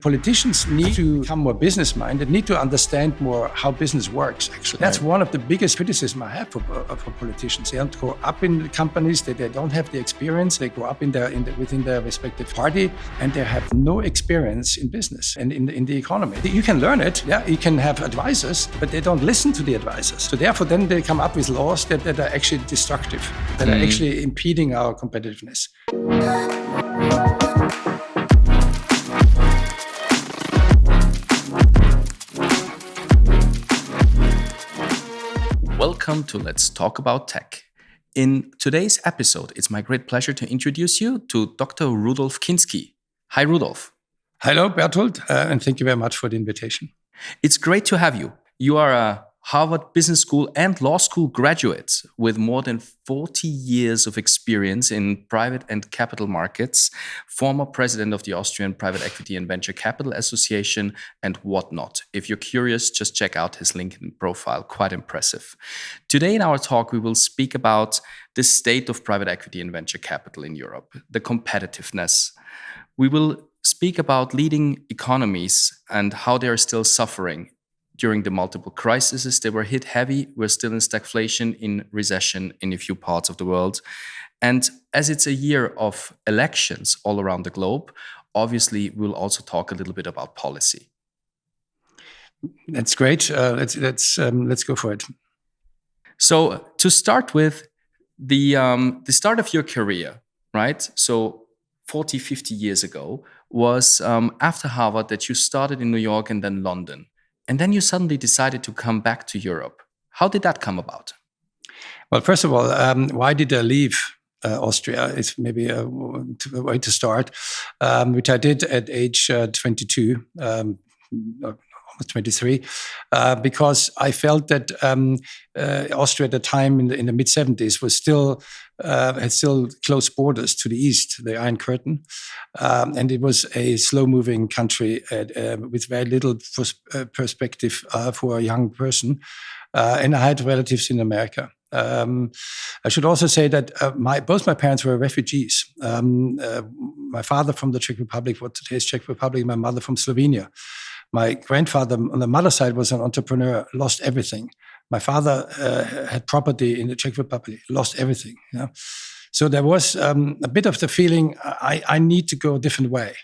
Politicians need to become more business-minded, need to understand more how business works, actually. That's one of the biggest criticisms I have for politicians. They don't grow up in the companies, they don't have the experience, they grow up within their respective party, and they have no experience in business and in the economy. You can learn it, you can have advisors, but they don't listen to the advisors. So therefore, then they come up with laws that are actually destructive, that are actually impeding our competitiveness. Welcome to Let's Talk About Tech. In today's episode, it's my great pleasure to introduce you to Dr. Rudolf Kinsky. Hi, Rudolf. Hello, Berthold, and thank you very much for the invitation. It's great to have you. You are a Harvard Business School and Law School graduate with more than 40 years of experience in private and capital markets, former president of the Austrian Private Equity and Venture Capital Association, and whatnot. If you're curious, just check out his LinkedIn profile. Quite impressive. Today in our talk, we will speak about the state of private equity and venture capital in Europe, the competitiveness. We will speak about leading economies and how they are still suffering during the multiple crises. They were hit heavy. We're still in stagflation, in recession in a few parts of the world. And as it's a year of elections all around the globe, obviously we'll also talk a little bit about policy. That's great. Let's go for it. So to start with, the start of your career, right? So 40, 50 years ago was after Harvard that you started in New York and then London. And then you suddenly decided to come back to Europe. How did that come about? Well, first of all, why did I leave Austria? It's maybe a way to start, which I did at age 22, almost 23, because I felt that Austria at the time in the mid-70s was had still close borders to the east, the Iron Curtain, and it was a slow-moving country with very little perspective for a young person, and I had relatives in America. I should also say that both my parents were refugees. My father from the Czech Republic, what today's Czech Republic, my mother from Slovenia. My grandfather on the mother's side was an entrepreneur, lost everything. My father had property in the Czech Republic, lost everything. So there was a bit of the feeling, I need to go a different way.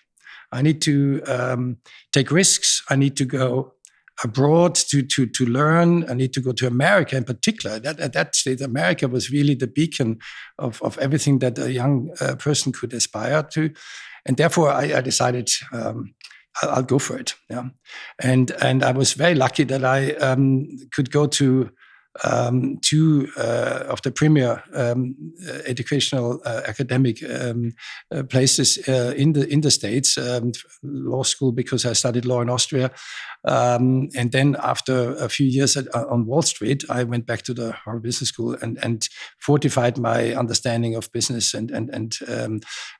I need to take risks. I need to go abroad to learn. I need to go to America in particular. At that stage, America was really the beacon of everything that a young person could aspire to. And therefore, I decided I'll go for it. And I was very lucky that I could go to two of the premier educational academic places in the States, law school, because I studied law in Austria. And then after a few years on Wall Street, I went back to the Harvard Business School and fortified my understanding of business and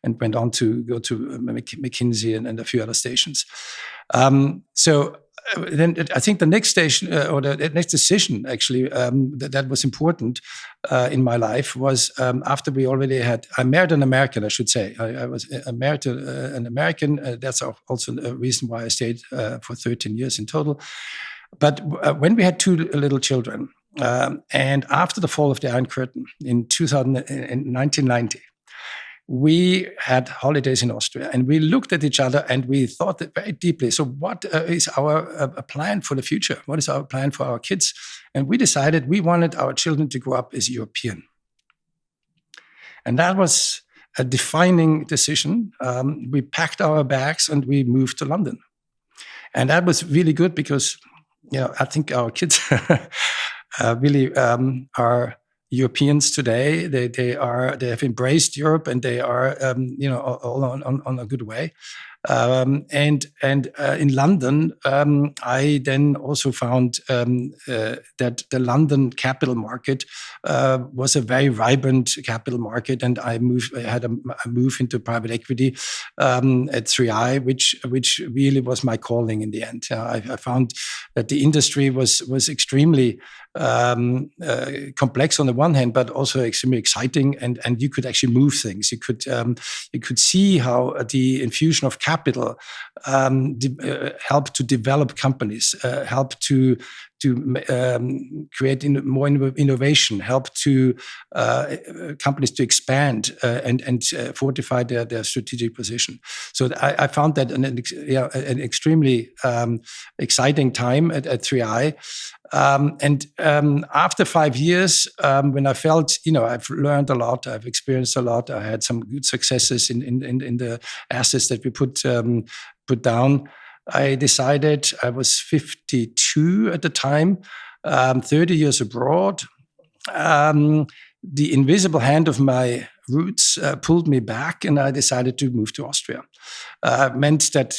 went on to go to McKinsey and a few other stations. So then I think the next station or the next decision actually that was important in my life was after we already I married an American, I should say. I was married to an American. That's also a reason why I stayed for 13 years in total. But when we had two little children, and after the fall of the Iron Curtain in 1990, we had holidays in Austria, and we looked at each other and we thought that very deeply. So what is our plan for the future? What is our plan for our kids? And we decided we wanted our children to grow up as European. And that was a defining decision. We packed our bags and we moved to London. And that was really good because, I think our kids really are Europeans today. They have embraced Europe and they are all on a good way. And in London, I then also found that the London capital market was a very vibrant capital market, and I had a move into private equity at 3i, which really was my calling in the end. I found that the industry was extremely complex on the one hand, but also extremely exciting, and you could actually move things. You could see how the infusion of capital capital help to develop companies, help to create more innovation, help to companies to expand and fortify their strategic position. So I found that an extremely exciting time at 3i. After 5 years, when I felt, I've learned a lot, I've experienced a lot, I had some good successes in the assets that we put down, I decided, I was 52 at the time, 30 years abroad. The invisible hand of my roots pulled me back, and I decided to move to Austria. Meant that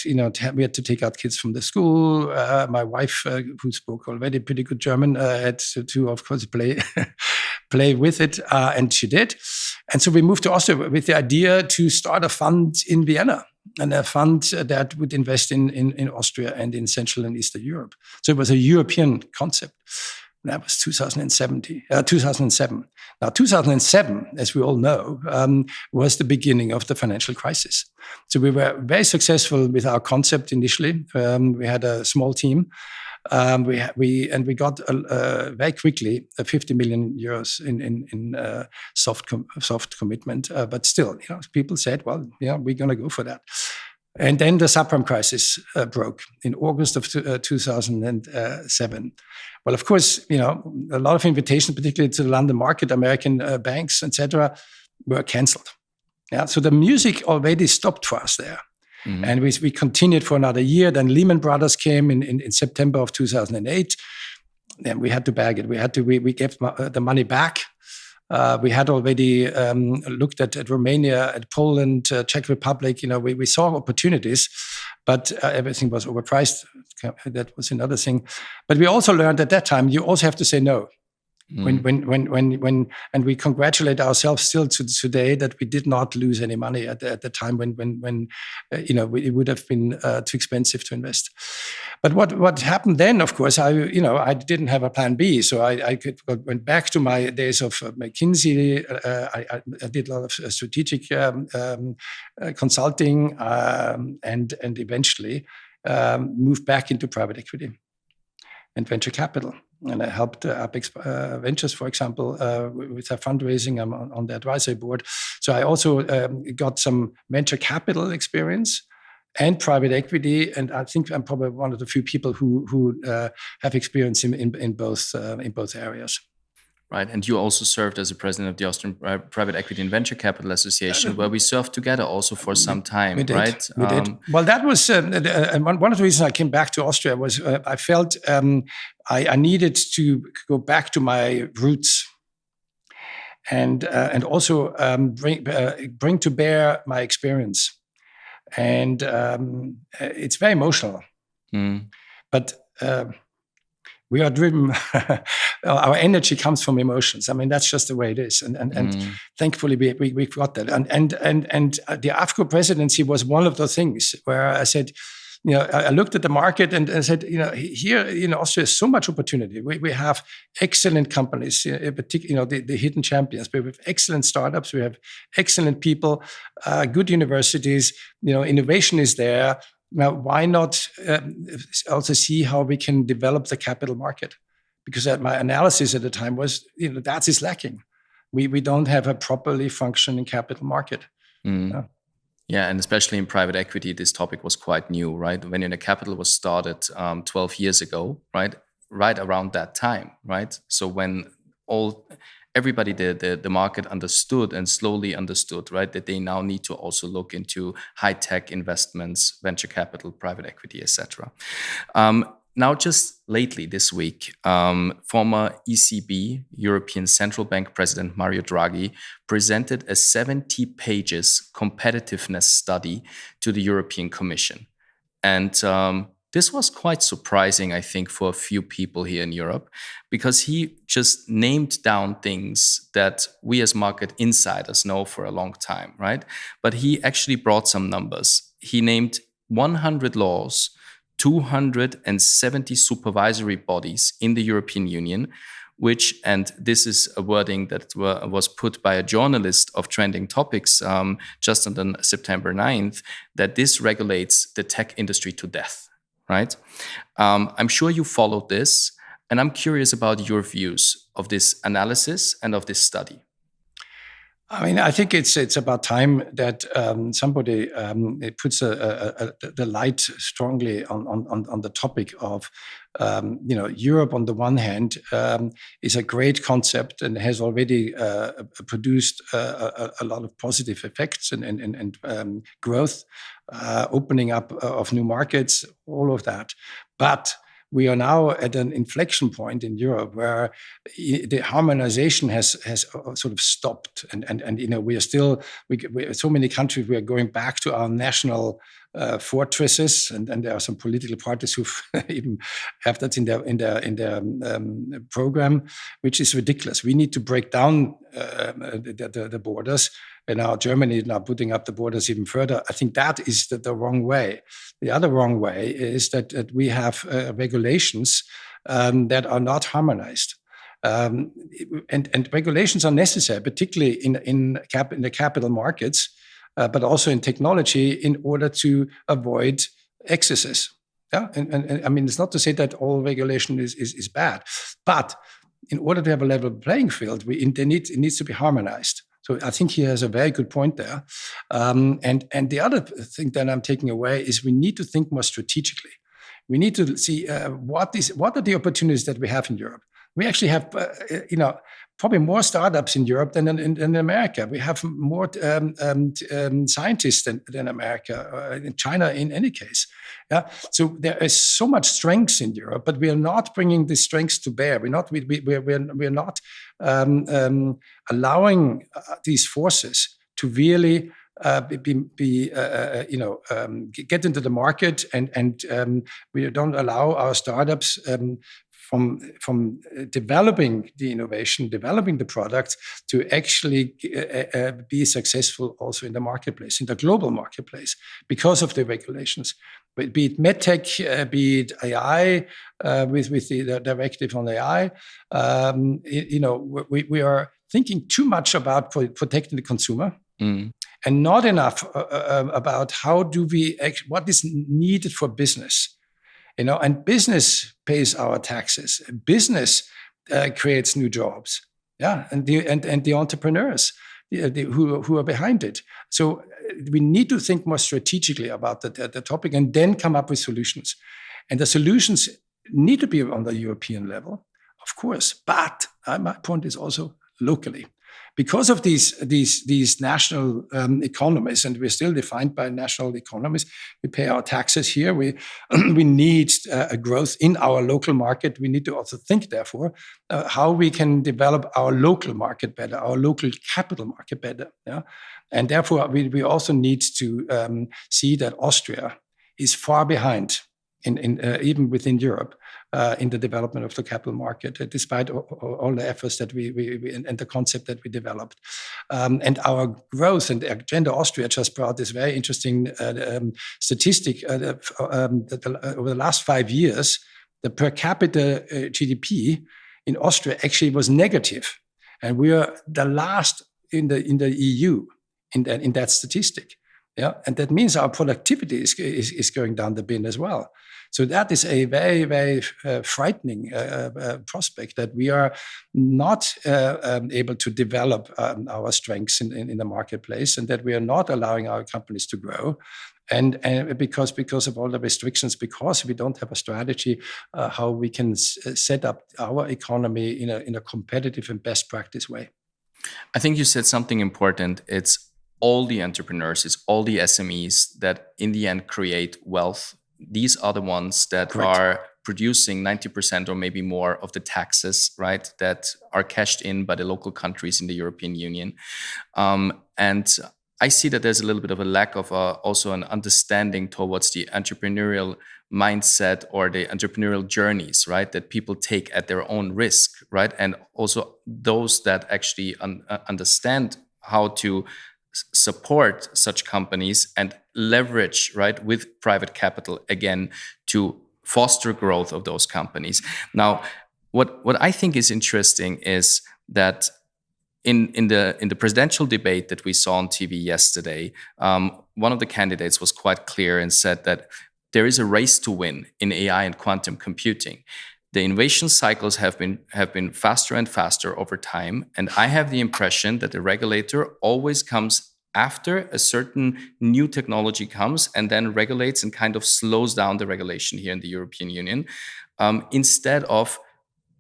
we had to take out kids from the school. My wife, who spoke already pretty good German, had to of course play with it, and she did. And so we moved to Austria with the idea to start a fund in Vienna, and a fund that would invest in Austria and in Central and Eastern Europe. So it was a European concept. That was 2007. Now, 2007, as we all know, was the beginning of the financial crisis. So we were very successful with our concept initially. We had a small team. We got very quickly 50 million euros in soft commitment. But still, people said, well, we're going to go for that. And then the subprime crisis broke in August of 2007. Well, of course, a lot of invitations, particularly to the London market, American banks, etc., were cancelled. Yeah, so the music already stopped for us there. Mm-hmm. And we continued for another year. Then Lehman Brothers came in September of 2008. Then we had to bag it. We gave the money back. We had already looked at Romania, at Poland, Czech Republic. We saw opportunities, but everything was overpriced. That was another thing. But we also learned at that time, you also have to say no. And we congratulate ourselves still to today that we did not lose any money at the time when it would have been too expensive to invest. But what happened then, of course, I didn't have a plan B, so I went back to my days of McKinsey. I did a lot of strategic consulting, and eventually moved back into private equity and venture capital. And I helped Apex Ventures, for example, with their fundraising. I'm on the advisory board. So I also got some venture capital experience and private equity. And I think I'm probably one of the few people who have experience in both areas. Right, and you also served as the president of the Austrian Private Equity and Venture Capital Association, where we served together also for some time, right? We did. Well, that was one of the reasons I came back to Austria was I felt I needed to go back to my roots, and also bring to bear my experience, and it's very emotional, but. We are driven. Our energy comes from emotions. I mean, that's just the way it is. And thankfully, we got that. And the AFCO presidency was one of the things where I said, I looked at the market and I said, here in Austria is so much opportunity. We have excellent companies, particularly, the hidden champions. We have excellent startups. We have excellent people, good universities. Innovation is there. Now, why not also see how we can develop the capital market? Because my analysis at the time was, that is lacking. We don't have a properly functioning capital market. Yeah, and especially in private equity, this topic was quite new, right? Venionaire Capital was started 12 years ago, right? Right around that time, right? So when everybody, the market understood and slowly understood, right, that they now need to also look into high-tech investments, venture capital, private equity, etc. Now, just lately this week, former ECB, European Central Bank President Mario Draghi, presented a 70 pages competitiveness study to the European Commission. And this was quite surprising, I think, for a few people here in Europe, because he just named down things that we as market insiders know for a long time, right? But he actually brought some numbers. He named 100 laws, 270 supervisory bodies in the European Union, which, and this is a wording that was put by a journalist of Trending Topics just on September 9th, that this regulates the tech industry to death, right? I'm sure you followed this, and I'm curious about your views of this analysis and of this study. I mean, I think it's about time that somebody puts the light strongly on the topic of Europe. On the one hand, is a great concept and has already produced a lot of positive effects and growth, opening up of new markets, all of that, but we are now at an inflection point in Europe where the harmonization has sort of stopped, and we are still so many countries, we are going back to our national fortresses, and there are some political parties who even have that in their program, which is ridiculous. We need to break down the borders. And now Germany is now putting up the borders even further. I think that is the wrong way. The other wrong way is that we have regulations that are not harmonized. And regulations are necessary, particularly in the capital markets, but also in technology, in order to avoid excesses. Yeah, and I mean, it's not to say that all regulation is bad, but in order to have a level playing field, it needs to be harmonized. So I think he has a very good point there. And the other thing that I'm taking away is we need to think more strategically. We need to see what are the opportunities that we have in Europe. We actually have, probably more startups in Europe than in America. We have more scientists than America, in China in any case. Yeah. So there is so much strength in Europe, but we are not bringing these strengths to bear. We're not allowing these forces to really get into the market, and we don't allow our startups from developing the innovation, developing the products, to actually be successful also in the marketplace, in the global marketplace, because of the regulations. Be it medtech, be it AI, with the directive on AI, we are thinking too much about protecting the consumer, and not enough about what is needed for business. And business pays our taxes. Business creates new jobs, yeah, and the entrepreneurs who are behind it. So we need to think more strategically about the topic, and then come up with solutions. And the solutions need to be on the European level, of course. But my point is also locally. Because of these national economies, and we're still defined by national economies, we pay our taxes here. We need a growth in our local market. We need to also think, therefore, how we can develop our local market better, our local capital market better. Yeah? And therefore, we also need to see that Austria is far behind, even within Europe, in the development of the capital market, despite all the efforts that we and the concept that we developed. And our growth, and Agenda Austria just brought this very interesting statistic. Over the last 5 years, the per capita GDP in Austria actually was negative. And we are the last in the EU in that statistic. Yeah, and that means our productivity is going down the bin as well. So that is a very, very frightening prospect, that we are not able to develop our strengths in the marketplace, and that we are not allowing our companies to grow. And because of all the restrictions, because we don't have a strategy how we can set up our economy in a competitive and best practice way. I think you said something important. It's all the entrepreneurs, it's all the SMEs that in the end create wealth. These are the ones that Correct. are producing 90% or maybe more of the taxes, right, that are cashed in by the local countries in the European Union. And I see that there's a little bit of a lack of also an understanding towards the entrepreneurial mindset or the entrepreneurial journeys, right, that people take at their own risk, right? And also those that actually understand how to support such companies and leverage, right, with private capital again to foster growth of those companies. Now, What I think is interesting is that in the presidential debate that we saw on TV yesterday, one of the candidates was quite clear and said that there is a race to win in AI and quantum computing. The innovation cycles have been faster and faster over time, and I have the impression that the regulator always comes after a certain new technology comes and then regulates and kind of slows down the regulation here in the European Union, instead of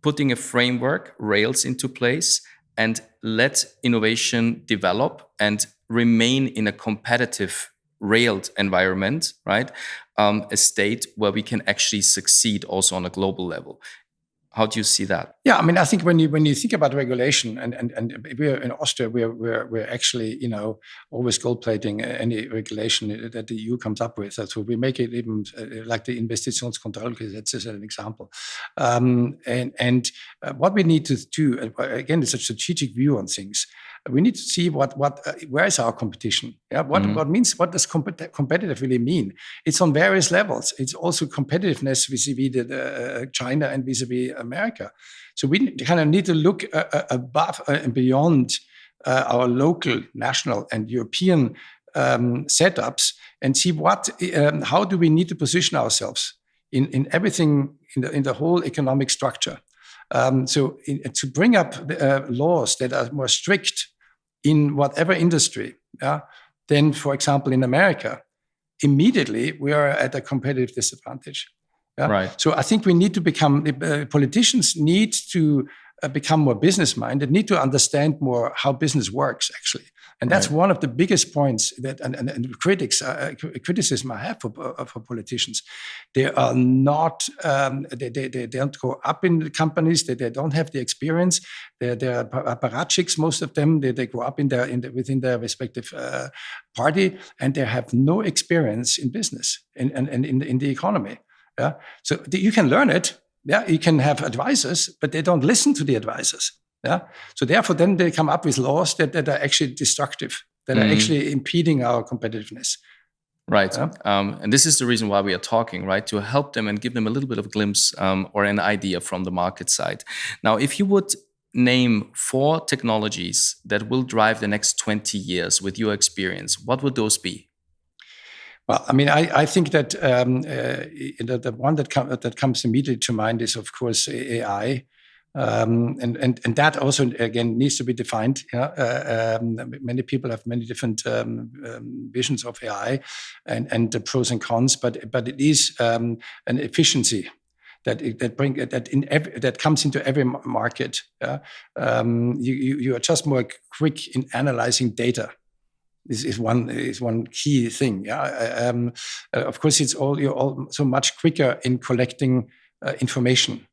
putting a framework, rails into place, and let innovation develop and remain in a competitive railed environment, right? A state where we can actually succeed also on a global level. How do you see that? Yeah, I mean, I think when you think about regulation, and we're in Austria, we're actually always gold plating any regulation that the EU comes up with. So we make it even like the Investitionskontrollgesetz as an example. What we need to do, again, it's a strategic view on things. We need to see where is our competition? Yeah, what does competitive really mean? It's on various levels. It's also competitiveness vis-a-vis China and vis-a-vis America. So we kind of need to look above and beyond our local, national, and European setups and see how do we need to position ourselves in everything in the whole economic structure. To bring up laws that are more strict in whatever industry, then, for example, in America, immediately we are at a competitive disadvantage. Yeah? Right. So I think we need to become, politicians need to become more business-minded, need to understand more how business works, actually. And that's one of the biggest points that, and criticism I have for politicians. They are not, they don't go up in the companies, they don't have the experience. They're apparatchiks, most of them. They grow up within their respective party, and they have no experience in business and in the economy. Yeah, so you can learn it. Yeah, you can have advisors, but they don't listen to the advisors. Yeah, so therefore, then they come up with laws that are actually destructive, that are actually impeding our competitiveness. Right, and this is the reason why we are talking, right? To help them and give them a little bit of a glimpse or an idea from the market side. Now, if you would name 4 technologies that will drive the next 20 years with your experience, what would those be? Well, I mean, I think that the one that comes immediately to mind is, of course, AI, and that also again needs to be defined. Many people have many different visions of AI and the pros and cons, but it is an efficiency that comes into every market. You are just more quick in analyzing data. This is one key thing. Yeah, of course, you're all so much quicker in collecting information.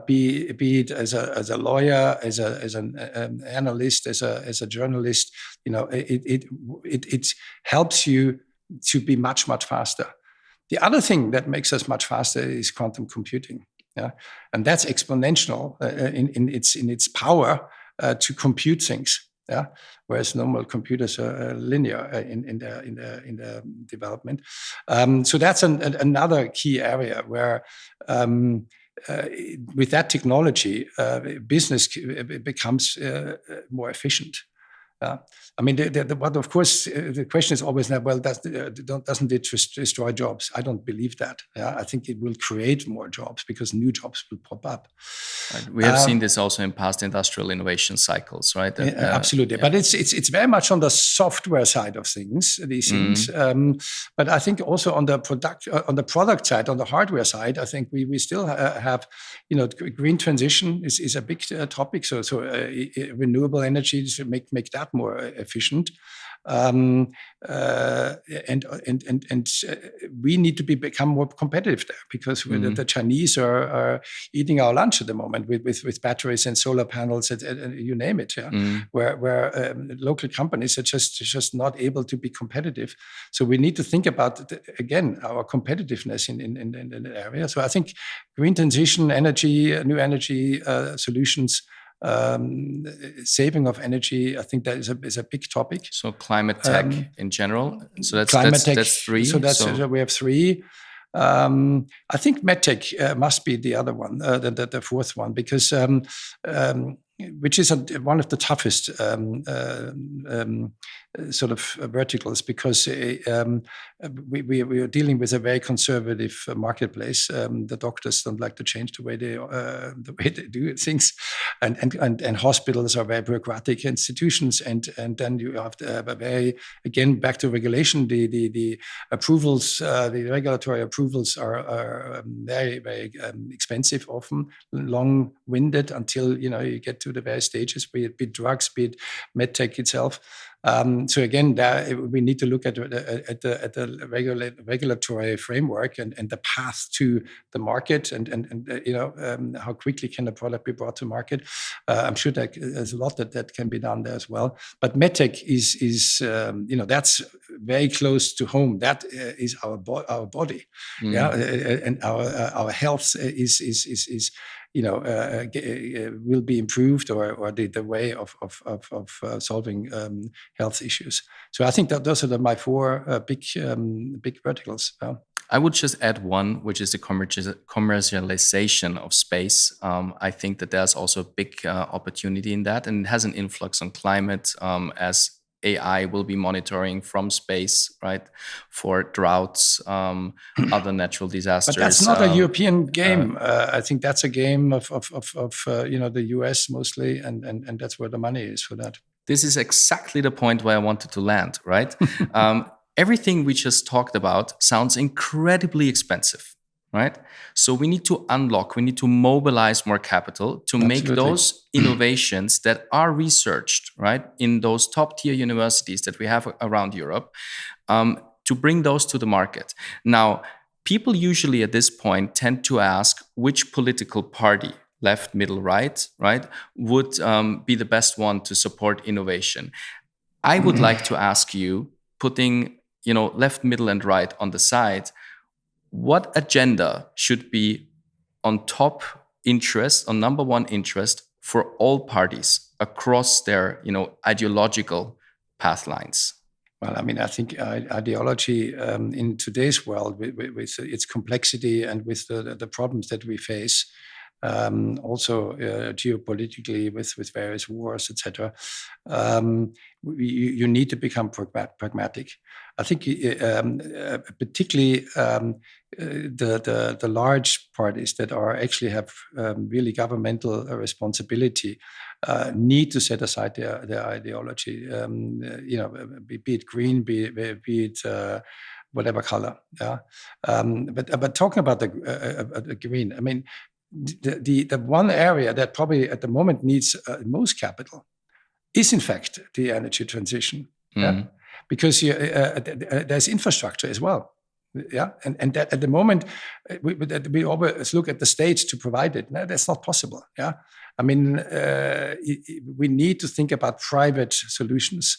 Be it as a lawyer, as an analyst, as a journalist. It helps you to be much faster. The other thing that makes us much faster is quantum computing. Yeah, and that's exponential in its power to compute things. Yeah, whereas normal computers are linear in the development. So that's another key area where, with that technology, business becomes more efficient. I mean, but of course, the question is always now, well, doesn't it destroy jobs? I don't believe that. Yeah? I think it will create more jobs because new jobs will pop up. Right. We have seen this also in past industrial innovation cycles, right? Absolutely. Yeah. But it's very much on the software side of things, these things. But I think also on the product side, on the hardware side, I think we still have, green transition is a big topic. So renewable energy to make that more efficient, and we need to become more competitive there because the Chinese are eating our lunch at the moment with batteries and solar panels and you name it. Yeah, where local companies are just not able to be competitive. So we need to think about again our competitiveness in that area. So I think green transition, energy, new energy solutions. Saving of energy, I think that is a big topic. So climate tech in general. So that's 3. So we have 3. I think medtech must be the other one, the fourth one, because which is one of the toughest sort of verticals, because we are dealing with a very conservative marketplace. The doctors don't like to change the way they do things, and hospitals are very bureaucratic institutions, and then you have to have a very, again, back to regulation. The approvals, the regulatory approvals are very, very expensive, often long-winded, until you get to the various stages, be it drugs, be it medtech itself. So again, we need to look at the regulatory framework and the path to the market, and how quickly can a product be brought to market. I'm sure that there's a lot that can be done there as well. But medtech is that's very close to home. That is our body, and our health is will be improved, or the way of solving health issues. So I think that those are my four big verticals. I would just add one, which is the commercialization of space. I think that there's also a big opportunity in that, and it has an influx on climate, as AI will be monitoring from space, right, for droughts, other natural disasters. But that's not a European game. I think that's a game of the US mostly, and that's where the money is for that. This is exactly the point where I wanted to land, right? Everything we just talked about sounds incredibly expensive, right? So we need to unlock, we need to mobilize more capital to make those innovations that are researched, right, in those top tier universities that we have around Europe, to bring those to the market. Now, people usually at this point tend to ask which political party, left, middle, right, would be the best one to support innovation. I would like to ask you, putting left, middle, and right on the side, what agenda should be on top interest, on number one interest for all parties across their ideological path lines? Well, I mean, I think ideology in today's world, with its complexity and with the problems that we face, also geopolitically with various wars, etc. You need to become pragmatic. I think particularly the large parties that actually have really governmental responsibility need to set aside their ideology. Be it green, be it whatever color. Yeah. But talking about the green, I mean, the one area that probably at the moment needs most capital is, in fact, the energy transition. Yeah? Because there's infrastructure as well. Yeah, and that at the moment we always look at the state to provide it. No, that's not possible. Yeah, I mean, we need to think about private solutions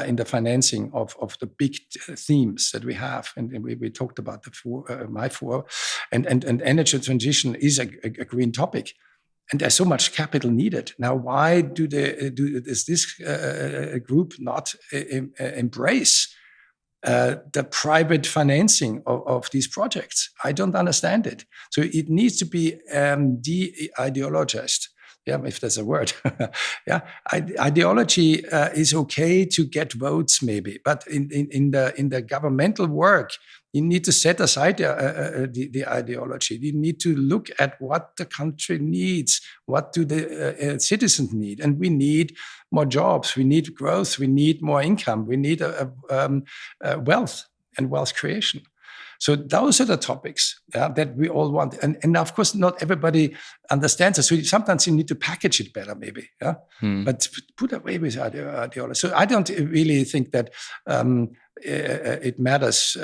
in the financing of the big themes that we have, and we talked about my four, and energy transition is a green topic, and there's so much capital needed. Now, why does this group not embrace the private financing of these projects? I don't understand it. So it needs to be de-ideologized. Yeah, if there's a word. Yeah, ideology is okay to get votes, maybe, but in the governmental work, you need to set aside the ideology. You need to look at what the country needs. What do the citizens need? And we need more jobs. We need growth. We need more income. We need wealth and wealth creation. So those are the topics that we all want. And of course, not everybody understands it. So sometimes you need to package it better, maybe. Yeah? But put away with ideology. So I don't really think that it matters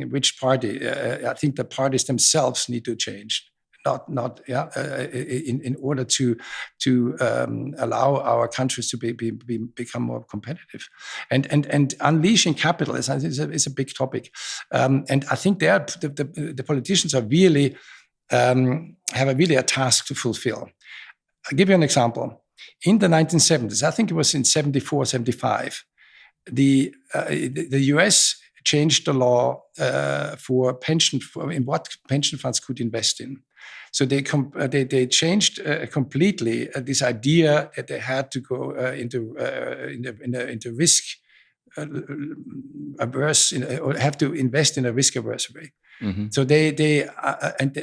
which party. I think the parties themselves need to change. In order to allow our countries to become more competitive, and unleashing capital is a big topic, and I think the politicians are really have a task to fulfill. I'll give you an example. In the 1970s, I think it was in 74, 75, the US changed the law for in what pension funds could invest in. So they changed completely this idea that they had to go into risk averse, or have to invest in a risk averse way. Mm-hmm. So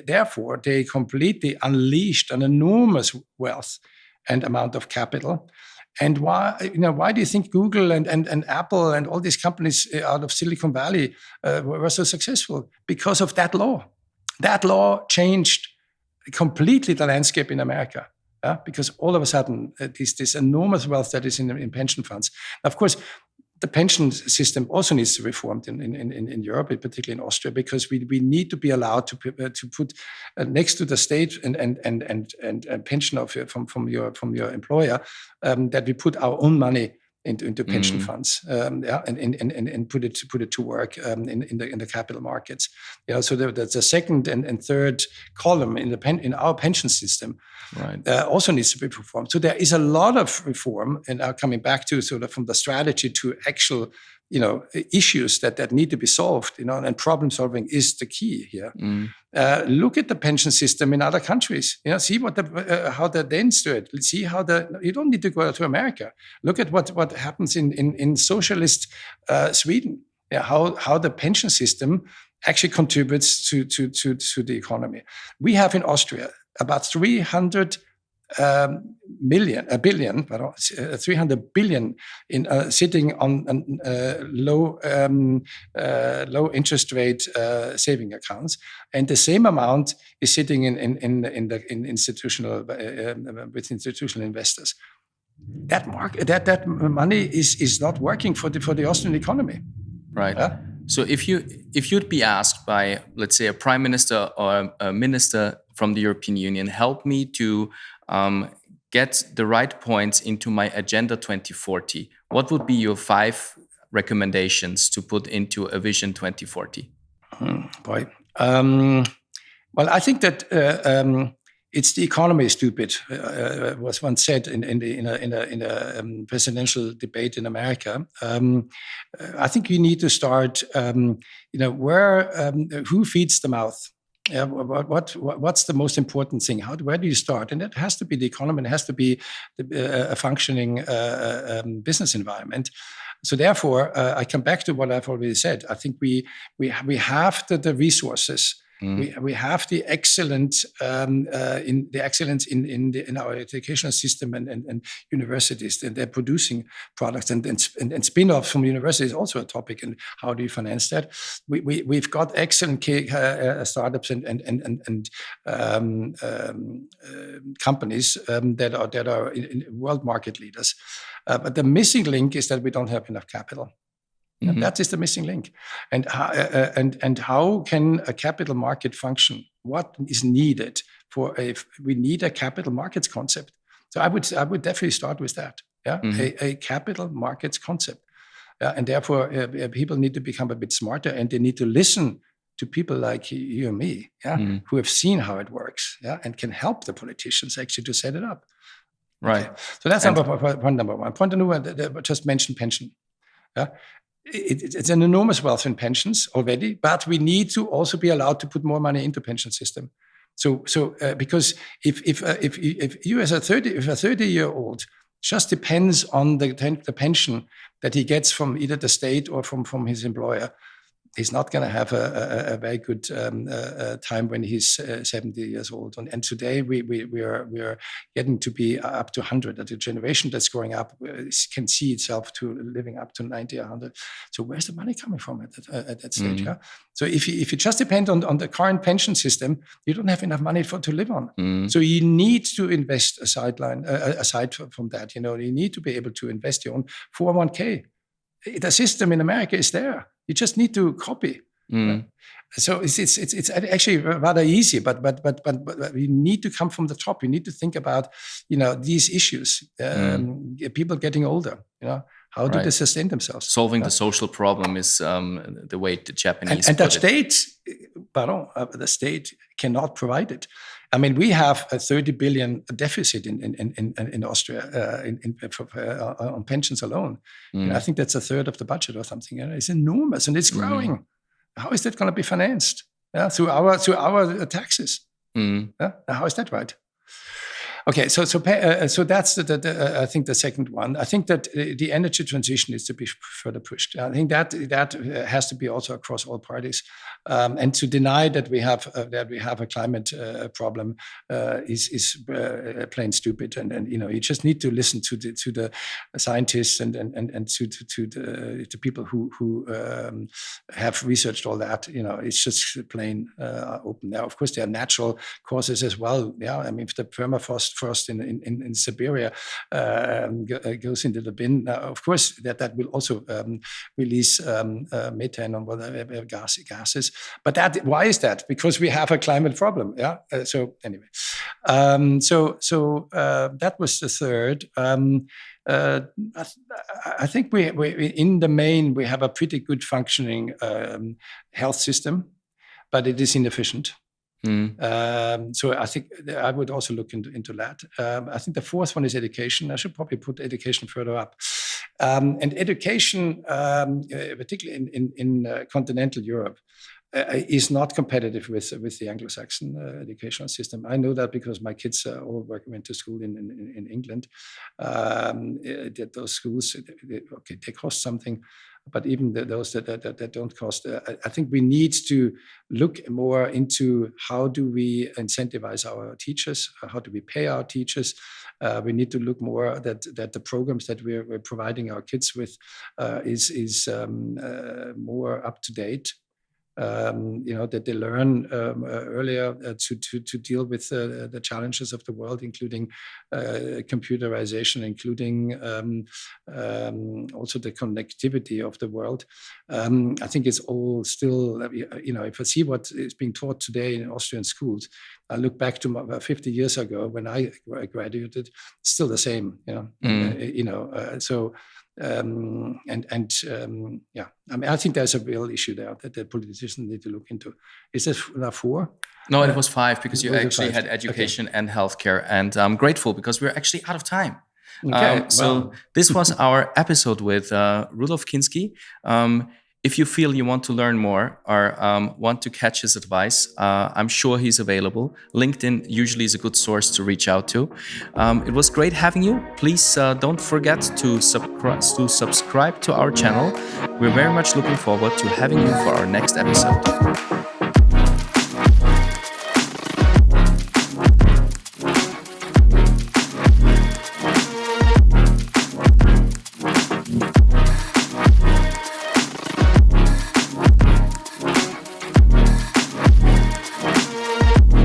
therefore they completely unleashed an enormous wealth and amount of capital. And why do you think Google and Apple and all these companies out of Silicon Valley were so successful? Because of that law. That law changed completely the landscape in America. Because all of a sudden, this enormous wealth that is in pension funds. Of course, the pension system also needs to be reformed in Europe, particularly in Austria, because we need to be allowed to put next to the state and pension from your employer, that we put our own money into pension funds, and put it to work in the capital markets. So the second and third column in our pension system, right, also needs to be performed. So there is a lot of reform, and now coming back to sort of from the strategy to actual issues that need to be solved. And problem solving is the key here. Look at the pension system in other countries. See how the Danes do it. See how you don't need to go to America. Look at what happens in socialist Sweden. How the pension system actually contributes to the economy. We have in Austria about 300 billion in sitting on low interest rate saving accounts, and the same amount is sitting in institutional with institutional investors. That money is not working for the Austrian economy. Right. So if you'd be asked by, let's say, a prime minister or a minister from the European Union, help me to get the right points into my Agenda 2040, what would be your 5 recommendations to put into a Vision 2040? Boy. Well, I think that it's the economy is stupid, was once said in a presidential debate in America. I think you need to start, who feeds the mouth? What's the most important thing? Where do you start? And it has to be the economy. It has to be a functioning business environment. So therefore, I come back to what I've already said. I think we have the resources. We have the excellence in our educational system and universities. They're producing products and spin-offs from universities is also a topic. And how do you finance that? We've got excellent startups and companies that are world market leaders. But the missing link is that we don't have enough capital. And that is the missing link. And how can a capital market function? What is needed we need a capital markets concept. So I would definitely start with that. A capital markets concept. And therefore, people need to become a bit smarter, and they need to listen to people like you and me, who have seen how it works, and can help the politicians actually to set it up. Right. Okay. So that's point number one. Point number one, just mentioned pension. It's an enormous wealth in pensions already, but we need to also be allowed to put more money into pension system. So because if you as a 30-year-old just depends on the pension that he gets from either the state or from his employer, he's not going to have a very good time when he's 70 years old. And today we are getting to be up to 100. The generation that's growing up can see itself to living up to 90 or 100. So where's the money coming from at that stage? Yeah? So if you just depend on the current pension system, you don't have enough money to live on. So you need to invest aside from that. You need to be able to invest your own 401k. The system in America is there. You just need to copy. So it's actually rather easy, but we need to come from the top. We need to think about these issues. People getting older. How do they sustain themselves? Solving the social problem is the way the Japanese and put that state, the state cannot provide it. I mean, we have a 30 billion deficit in Austria on pensions alone. I think that's a third of the budget or something. It's enormous and it's growing. How is that going to be financed? Through our taxes. How is that right? Okay, so that's I think the second one. I think that the energy transition is to be further pushed. I think that has to be also across all parties, and to deny that we have a climate problem is plain stupid. And you just need to listen to the scientists and to the people who have researched all that. It's just plain open. Now, of course, there are natural causes as well. Yeah, I mean, if the permafrost in Siberia goes into the bin, of course that will also release methane or whatever gases. But why is that? Because we have a climate problem. Yeah. So anyway, that was the third. I think we in the main we have a pretty good functioning health system, but it is inefficient. So I think I would also look into that. I think the fourth one is education. I should probably put education further up. And education, particularly in continental Europe, is not competitive with the Anglo-Saxon educational system. I know that because my kids all went to school in England. Those schools, they cost something. But even those that don't cost, I think we need to look more into how do we incentivize our teachers, how do we pay our teachers. We need to look more that the programs that we're providing our kids with is more up to date. That they learn earlier to deal with the challenges of the world, including computerization, including also the connectivity of the world. I think it's all still, if I see what is being taught today in Austrian schools, I look back to 50 years ago when I graduated, still the same. I mean, I think there's a real issue there that the politicians need to look into. Is this now 4? No, it was 5 because you actually had education and healthcare, and I'm grateful because we're actually out of time. Okay, this was our episode with Rudolf Kinsky. If you feel you want to learn more or want to catch his advice, I'm sure he's available. LinkedIn usually is a good source to reach out to. It was great having you. Please don't forget to subscribe to our channel. We're very much looking forward to having you for our next episode.